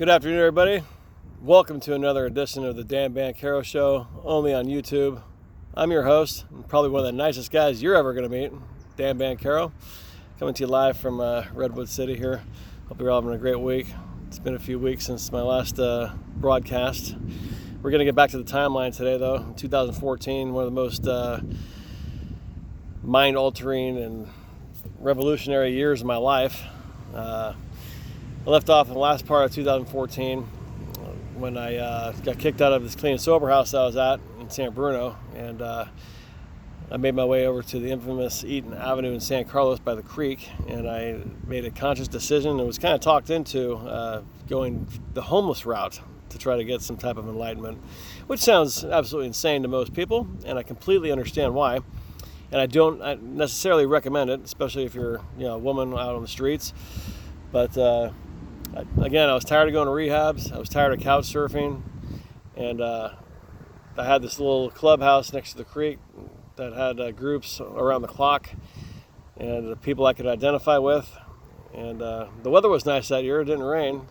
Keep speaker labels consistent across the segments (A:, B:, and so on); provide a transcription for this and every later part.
A: Good afternoon, everybody. Welcome to another edition of the Dan Banchero Show, only on YouTube. I'm your host, and probably one of the nicest guys you're ever going to meet, Dan Banchero, coming to you live from Redwood City here. Hope you're all having a great week. It's been a few weeks since my last broadcast. We're going to get back to the timeline today, though. 2014, one of the most mind-altering and revolutionary years of my life. I left off in the last part of 2014 when I got kicked out of this clean and sober house I was at in San Bruno, and I made my way over to the infamous Eaton Avenue in San Carlos by the creek, and I made a conscious decision and was kind of talked into going the homeless route to try to get some type of enlightenment, which sounds absolutely insane to most people, and I completely understand why. And I don't necessarily recommend it, especially if you're a woman out on the streets. But again, I was tired of going to rehabs. I was tired of couch surfing, and I had this little clubhouse next to the creek that had groups around the clock and the people I could identify with. And the weather was nice that year. It didn't rain.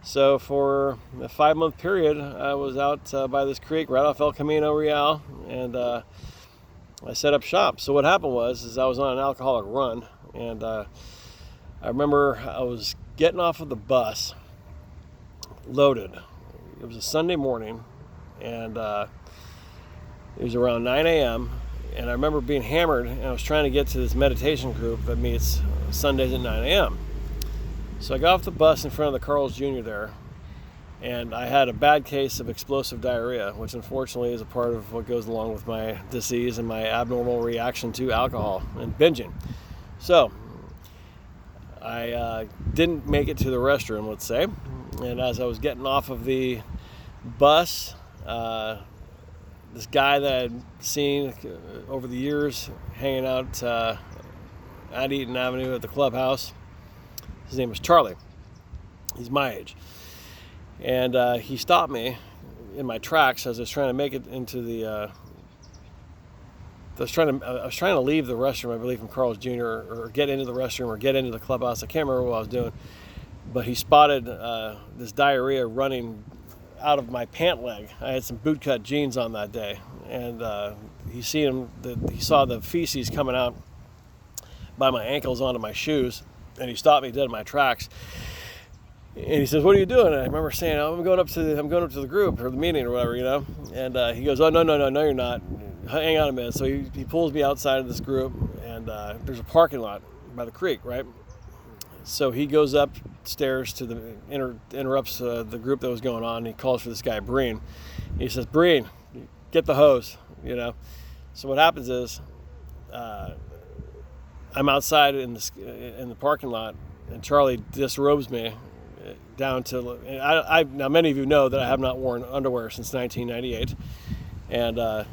A: So for a 5-month period, I was out by this creek right off El Camino Real, and I set up shop. So what happened was I was on an alcoholic run, and I remember I was getting off of the bus, loaded. It was a Sunday morning, and it was around 9 a.m., and I remember being hammered, and I was trying to get to this meditation group that meets Sundays at 9 a.m. So I got off the bus in front of the Carl's Jr. there, and I had a bad case of explosive diarrhea, which unfortunately is a part of what goes along with my disease and my abnormal reaction to alcohol and binging. So I didn't make it to the restroom, let's say, and as I was getting off of the bus, this guy that I'd seen over the years hanging out at Eaton Avenue at the Clubhouse, his name was Charlie. He's my age. And he stopped me in my tracks as I was trying to make it into the I was trying to leave the restroom, I believe, from Carl's Jr. or get into the restroom or get into the clubhouse. I can't remember what I was doing, but he spotted this diarrhea running out of my pant leg. I had some bootcut jeans on that day, and he saw the feces coming out by my ankles onto my shoes, and he stopped me dead in my tracks. And he says, "What are you doing?" And I remember saying, I'm going up to the group or the meeting or whatever, And he goes, "Oh, no, you're not. Hang on a minute." So he pulls me outside of this group, and there's a parking lot by the creek, right? So he goes upstairs to interrupts the group that was going on. And he calls for this guy, Breen. He says, "Breen, get the hose," So what happens is I'm outside in the parking lot, and Charlie disrobes me down to, now many of you know that I have not worn underwear since 1998, and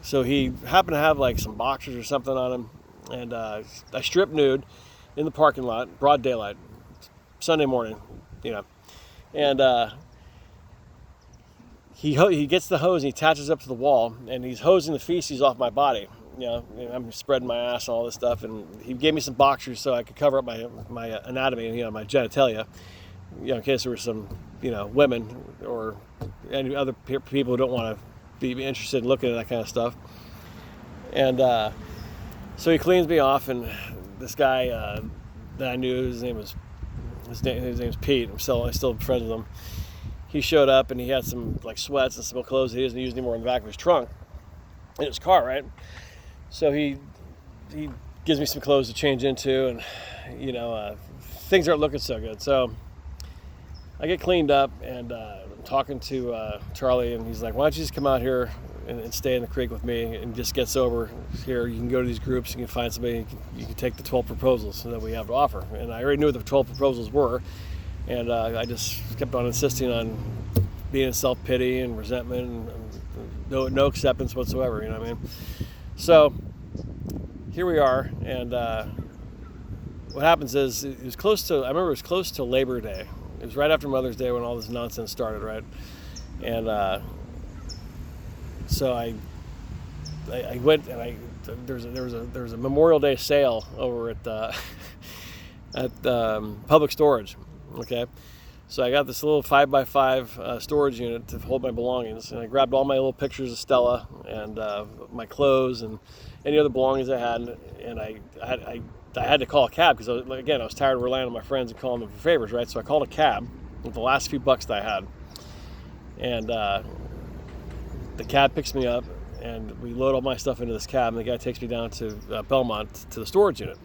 A: so he happened to have like some boxers or something on him, and I stripped nude in the parking lot, broad daylight, Sunday morning, and he gets the hose and he attaches up to the wall, and he's hosing the feces off my body. I'm spreading my ass and all this stuff, and he gave me some boxers so I could cover up my anatomy and my genitalia, in case there were some women or any other people who don't want to be interested in looking at that kind of stuff. And so he cleans me off, and this guy that I knew, his name's Pete. I'm still friends with him. He showed up, and he had some like sweats and some clothes that he doesn't use anymore in the back of his trunk in his car, right? So he gives me some clothes to change into, and things aren't looking so good. So I get cleaned up, and I'm talking to Charlie, and he's like, "Why don't you just come out here and stay in the creek with me and just get sober here? You can go to these groups, you can find somebody, you can take the 12 proposals that we have to offer." And I already knew what the 12 proposals were, and I just kept on insisting on being in self-pity and resentment and no acceptance whatsoever, you know what I mean? So here we are, and what happens is I remember it was close to Labor Day. It was right after Mother's Day when all this nonsense started, right? And so I went, and there was a Memorial Day sale over at Public Storage, okay? So I got this little 5x5 storage unit to hold my belongings, and I grabbed all my little pictures of Stella and my clothes and any other belongings I had, and I had to call a cab because I was tired of relying on my friends and calling them for favors, right? So I called a cab with the last few bucks that I had, and the cab picks me up, and we load all my stuff into this cab, and the guy takes me down to Belmont to the storage unit.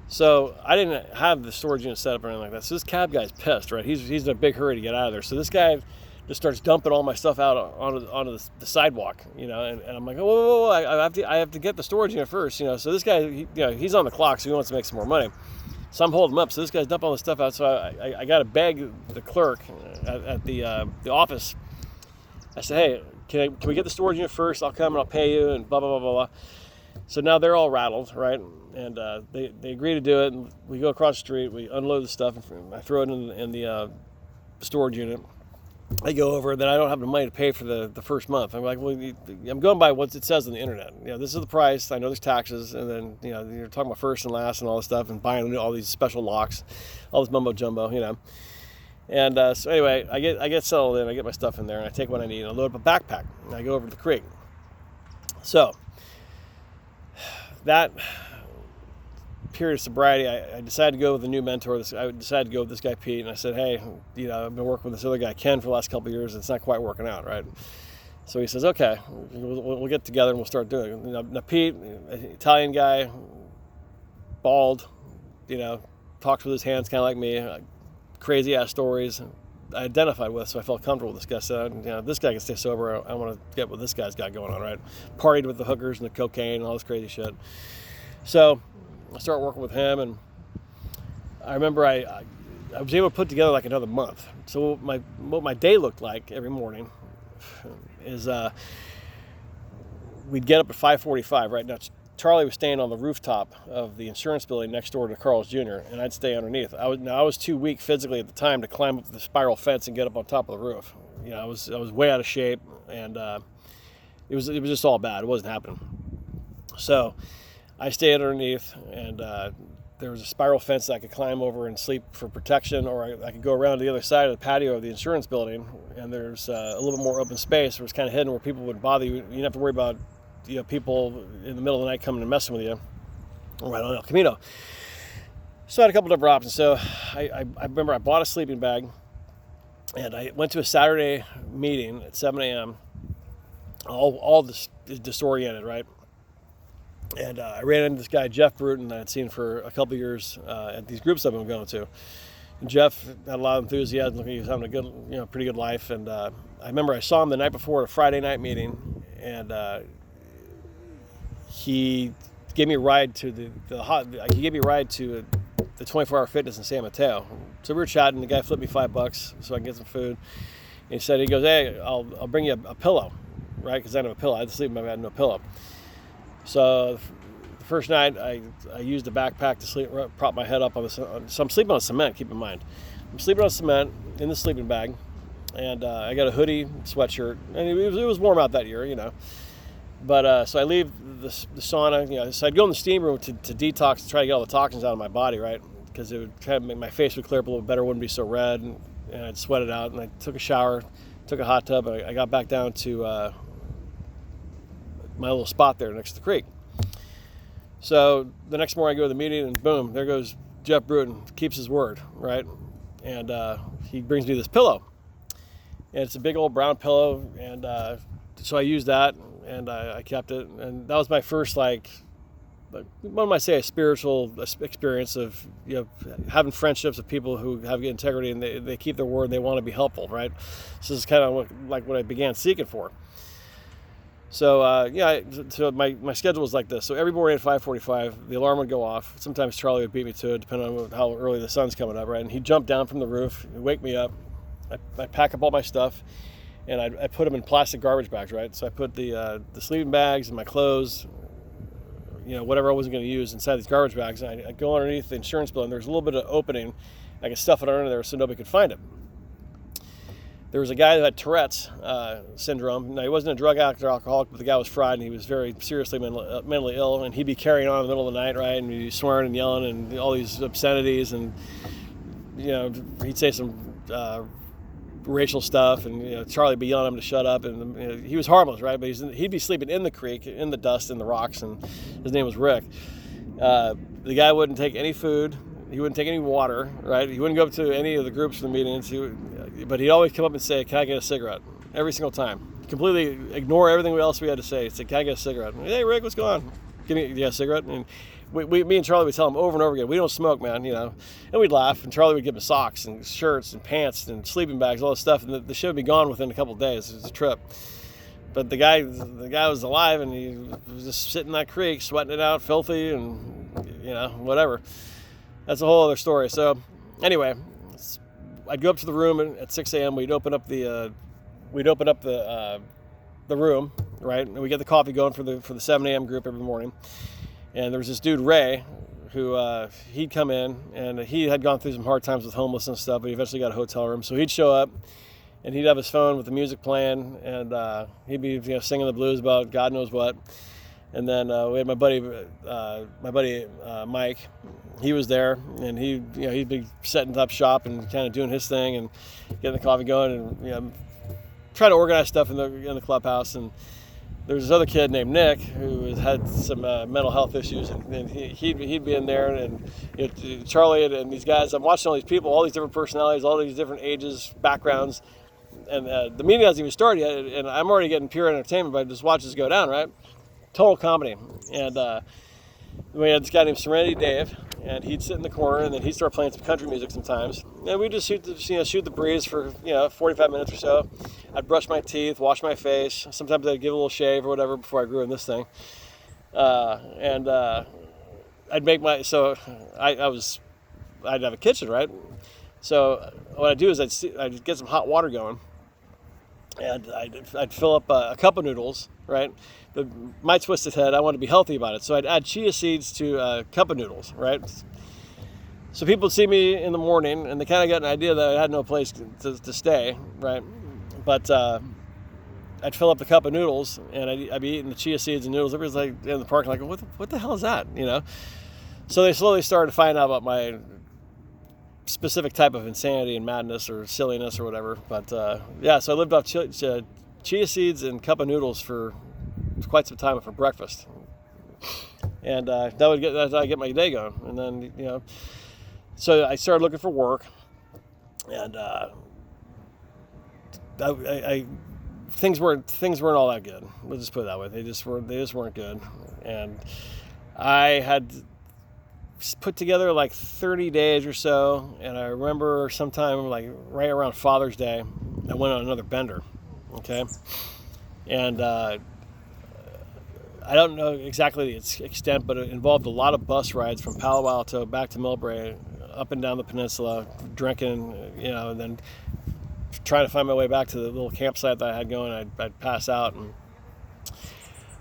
A: So I didn't have the storage unit set up or anything like that. So this cab guy's pissed, right? He's in a big hurry to get out of there. So this guy just starts dumping all my stuff out onto the sidewalk, and I'm like, whoa, I have to get the storage unit first, So this guy, he's on the clock, so he wants to make some more money. So I'm holding him up. So this guy's dumping all this stuff out. So I got to beg the clerk at the office. I said, hey, can we get the storage unit first? I'll come and I'll pay you and blah, blah, blah, blah, blah. So now they're all rattled, right? And they agree to do it. And we go across the street. We unload the stuff. And I throw it in the storage unit. I go over. Then I don't have the money to pay for the first month. I'm like, well, I'm going by what it says on the internet. This is the price. I know there's taxes. And then, you're talking about first and last and all this stuff and buying all these special locks, all this mumbo jumbo, And so anyway, I get settled in. I get my stuff in there, and I take what I need. And I load up a backpack, and I go over to the creek. So that period of sobriety, I decided to go with a new mentor. I decided to go with this guy Pete, and I said, hey, I've been working with this other guy Ken for the last couple of years. It's not quite working out, right? So he says, okay, we'll get together and we'll start doing it. Now Pete, Italian guy, bald, talks with his hands kind of like me. Crazy ass stories I identified with, so I felt comfortable with this guy. So this guy can stay sober. I want to get what this guy's got going on, right? Partied with the hookers and the cocaine and all this crazy shit. So I started working with him, and I remember I was able to put together like another month. So what my day looked like every morning is we'd get up at 5:45. Right now, Charlie was staying on the rooftop of the insurance building next door to Carl's Jr., and I'd stay underneath. I was too weak physically at the time to climb up the spiral fence and get up on top of the roof. I was way out of shape, and it was just all bad. It wasn't happening. So I stayed underneath, and there was a spiral fence that I could climb over and sleep for protection, or I could go around to the other side of the patio of the insurance building, and there's a little bit more open space where it's kind of hidden where people wouldn't bother you. You didn't have to worry about people in the middle of the night coming and messing with you right on El Camino. So I had a couple different options. So I remember I bought a sleeping bag, and I went to a Saturday meeting at 7 a.m. all disoriented, right? And I ran into this guy, Jeff Bruton, that I had seen for a couple of years at these groups I've been going to. And Jeff had a lot of enthusiasm, looking like he was having a good, pretty good life. And I remember I saw him the night before at a Friday night meeting, and he gave me a ride to the 24-hour fitness in San Mateo. So we were chatting. The guy flipped me $5 so I can get some food. And he goes, hey, I'll bring you a pillow, right? Because I didn't have a pillow. I had to sleep in my bed, no pillow. So the first night I used a backpack to sleep, prop my head up on so I'm sleeping on cement. Keep in mind, I'm sleeping on cement in the sleeping bag, and I got a hoodie, sweatshirt, and it was warm out that year, But so I leave the sauna, so I'd go in the steam room to detox, to try to get all the toxins out of my body, right? Because it would kind of make my face would clear up a little better, wouldn't be so red, and I'd sweat it out. And I took a shower, took a hot tub, and I got back down to my little spot there next to the creek. So the next morning I go to the meeting, and boom, there goes Jeff Bruton, keeps his word, right? And he brings me this pillow, and it's a big old brown pillow, and so I used that. And I kept it, and that was my first, what might I say, a spiritual experience of having friendships with people who have integrity, and they keep their word, and they want to be helpful, right? So this is kind of what I began seeking for. So so my schedule was like this. So every morning at 5:45, the alarm would go off. Sometimes Charlie would beat me to it, depending on how early the sun's coming up, right? And he'd jump down from the roof, he'd wake me up. I'd pack up all my stuff, and I put them in plastic garbage bags, right? So I put the sleeping bags and my clothes, whatever I wasn't going to use inside these garbage bags. And I'd go underneath the insurance building. There's a little bit of opening. I could stuff it under there so nobody could find it. There was a guy who had Tourette's syndrome. Now, he wasn't a drug addict or alcoholic, but the guy was fried, and he was very seriously mentally ill, and he'd be carrying on in the middle of the night, right? And he'd be swearing and yelling and all these obscenities, and he'd say some racial stuff, and Charlie would be yelling at him to shut up, and he was harmless, right? But he'd be sleeping in the creek, in the dust, in the rocks, and his name was Rick. The guy wouldn't take any food. He wouldn't take any water, right? He wouldn't go up to any of the groups for the meetings. But he'd always come up and say, "Can I get a cigarette?" Every single time. Completely ignore everything else we had to say. He'd say, "Can I get a cigarette?" "Hey, Rick, what's going on? You got a cigarette?" And me and Charlie would tell him over and over again, "We don't smoke, man," And we'd laugh, and Charlie would give him socks and shirts and pants and sleeping bags, all this stuff, and the shit would be gone within a couple of days. It was a trip. But the guy was alive, and he was just sitting in that creek, sweating it out, filthy, and whatever. That's a whole other story. So anyway, I'd go up to the room at 6 a.m. We'd open up the room, right? And we get the coffee going for the 7 a.m. group every morning. And there was this dude, Ray, who he'd come in, and he had gone through some hard times with homelessness and stuff, but he eventually got a hotel room. So he'd show up, and he'd have his phone with the music playing, and he'd be singing the blues about God knows what. And then we had my buddy Mike. He was there, and he'd be setting up shop and kind of doing his thing and getting the coffee going, and trying to organize stuff in the clubhouse. And there was this other kid named Nick who had some mental health issues, and he'd be in there, and Charlie and these guys. I'm watching all these people, all these different personalities, all these different ages, backgrounds, and the meeting hasn't even started yet, and I'm already getting pure entertainment by just watching this go down, right? Total comedy. And we had this guy named Serenity Dave, and he'd sit in the corner, and then he'd start playing some country music sometimes. And we'd just shoot the breeze for 45 minutes or so. I'd brush my teeth, wash my face. Sometimes I'd give a little shave or whatever before I grew in this thing. And I'd make I'd have a kitchen, right? So what I'd do is I'd get some hot water going, and I'd fill up a cup of noodles, right? My twisted head, I wanted to be healthy about it. So I'd add chia seeds to a cup of noodles, right? So people would see me in the morning, and they kind of got an idea that I had no place to stay, right? But I'd fill up the cup of noodles, and I'd be eating the chia seeds and noodles. Everybody's like in the parking lot, like, what the hell is that? So they slowly started to find out about my specific type of insanity and madness or silliness or whatever. But so I lived off chia seeds and cup of noodles for quite some time for breakfast, and that's how I get my day going. And then so I started looking for work, and things weren't all that good. We'll just put it that way. They just weren't good, and I had put together like 30 days or so, and I remember sometime like right around Father's Day, I went on another bender, okay, and I don't know exactly its extent, but it involved a lot of bus rides from Palo Alto back to Millbrae, up and down the peninsula, drinking, and then trying to find my way back to the little campsite that I had going. I'd pass out, and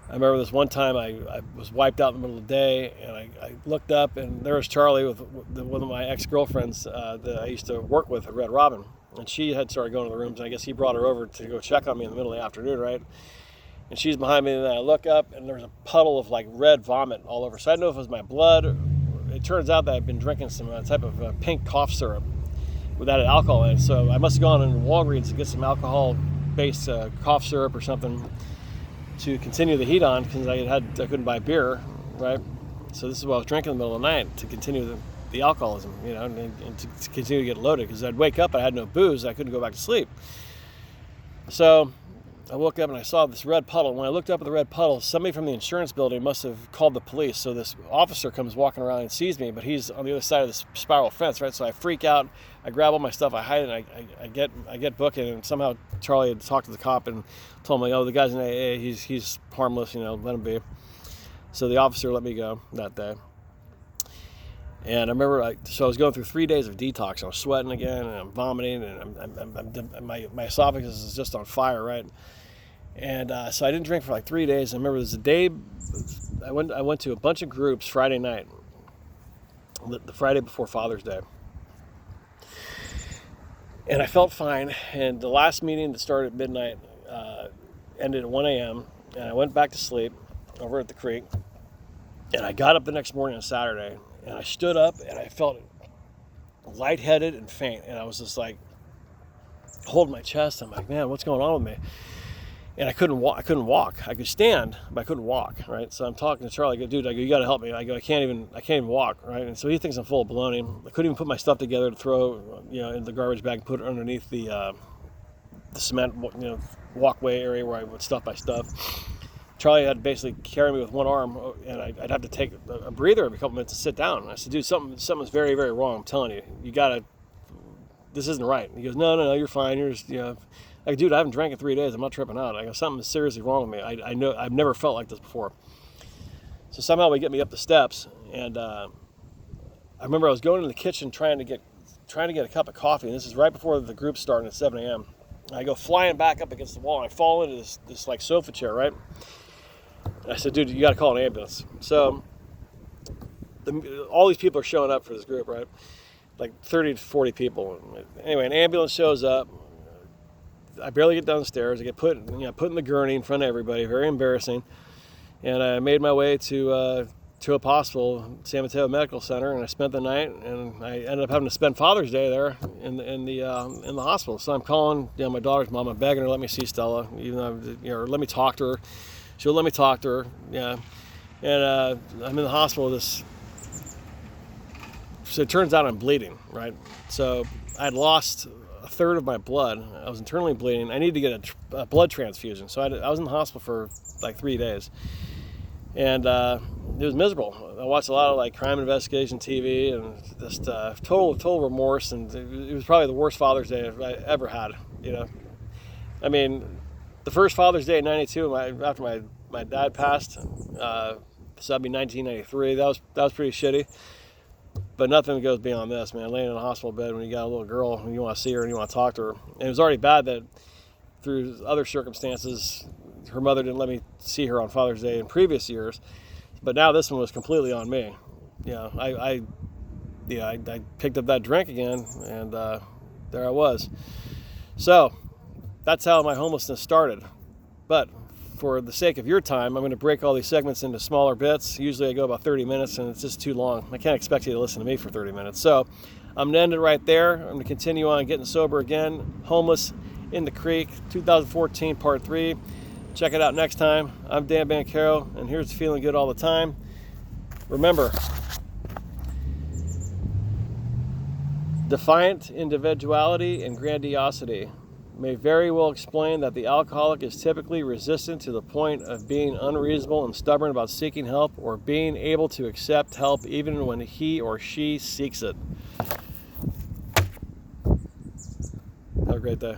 A: I remember this one time I was wiped out in the middle of the day, and I looked up, and there was Charlie with one of my ex-girlfriends that I used to work with at Red Robin, and she had started going to the rooms, and I guess he brought her over to go check on me in the middle of the afternoon, right? And she's behind me, and then I look up, and there's a puddle of like red vomit all over. So I didn't know if it was my blood. It turns out that I'd been drinking some type of pink cough syrup with added alcohol in it. So I must have gone into Walgreens to get some alcohol-based cough syrup or something to continue the heat on, because I couldn't buy beer, right? So this is what I was drinking in the middle of the night to continue the alcoholism, and to continue to get loaded, because I'd wake up, I had no booze, I couldn't go back to sleep. So I woke up and I saw this red puddle. When I looked up at the red puddle, somebody from the insurance building must have called the police. So this officer comes walking around and sees me, but he's on the other side of this spiral fence, right? So I freak out. I grab all my stuff, I hide it, and I get booking. And somehow Charlie had talked to the cop and told me, "Oh, the guy's in AA. He's harmless. Let him be." So the officer let me go that day. And I remember, so I was going through 3 days of detox. I was sweating again, and I'm vomiting, and my esophagus is just on fire, right? And so I didn't drink for like 3 days. I remember there's a day I went to a bunch of groups Friday night, the Friday before Father's Day, and I felt fine. And the last meeting that started at midnight ended at 1 a.m. And I went back to sleep over at the creek. And I got up the next morning on Saturday, and I stood up, and I felt lightheaded and faint. And I was just like holding my chest. I'm like, man, what's going on with me? And I couldn't walk. I could stand, but I couldn't walk, right? So I'm talking to Charlie. I go, dude, you got to help me. I go, I can't even walk, right? And so he thinks I'm full of baloney. I couldn't even put my stuff together to throw, in the garbage bag and put it underneath the cement, walkway area where I would stuff my stuff. Charlie had to basically carry me with one arm, and I'd have to take a breather every couple minutes to sit down. And I said, dude, something's very, very wrong. I'm telling you, this isn't right. And he goes, no, you're fine. You're just, like, dude, I haven't drank in 3 days. I'm not tripping out. I go, something's seriously wrong with me. I know I've never felt like this before. So somehow we get me up the steps, and I remember I was going in the kitchen trying to get a cup of coffee, and this is right before the group started at 7 a.m. I go flying back up against the wall, and I fall into this like sofa chair, right? And I said, dude, you got to call an ambulance. So all these people are showing up for this group, right? Like 30 to 40 people. Anyway, an ambulance shows up. I barely get downstairs. I get put in the gurney in front of everybody. Very embarrassing. And I made my way to a hospital, San Mateo Medical Center, and I spent the night. And I ended up having to spend Father's Day there in the hospital. So I'm calling, my daughter's mom. I'm begging her, let me see Stella, even though, or let me talk to her. She'll let me talk to her. Yeah. And I'm in the hospital. So it turns out I'm bleeding, right? So I'd lost a third of my blood. I was internally bleeding. I needed to get a blood transfusion. So I was in the hospital for like 3 days. And it was miserable. I watched a lot of like crime investigation TV and just total remorse. And it was probably the worst Father's Day I ever had, I mean, the first Father's Day in 92, after my dad passed, so that'd be 1993. That was pretty shitty. But nothing goes beyond this, man. Laying in a hospital bed when you got a little girl and you want to see her and you want to talk to her. And it was already bad that through other circumstances, her mother didn't let me see her on Father's Day in previous years. But now this one was completely on me. I picked up that drink again, and there I was. So that's how my homelessness started. But for the sake of your time, I'm going to break all these segments into smaller bits. Usually I go about 30 minutes, and it's just too long. I can't expect you to listen to me for 30 minutes. So I'm going to end it right there. I'm going to continue on getting sober again. Homeless in the Creek, 2014, part 3. Check it out next time. I'm Dan Banchero, and here's to feeling good all the time. Remember, defiant individuality and grandiosity may very well explain that the alcoholic is typically resistant to the point of being unreasonable and stubborn about seeking help, or being able to accept help even when he or she seeks it. Have a great day.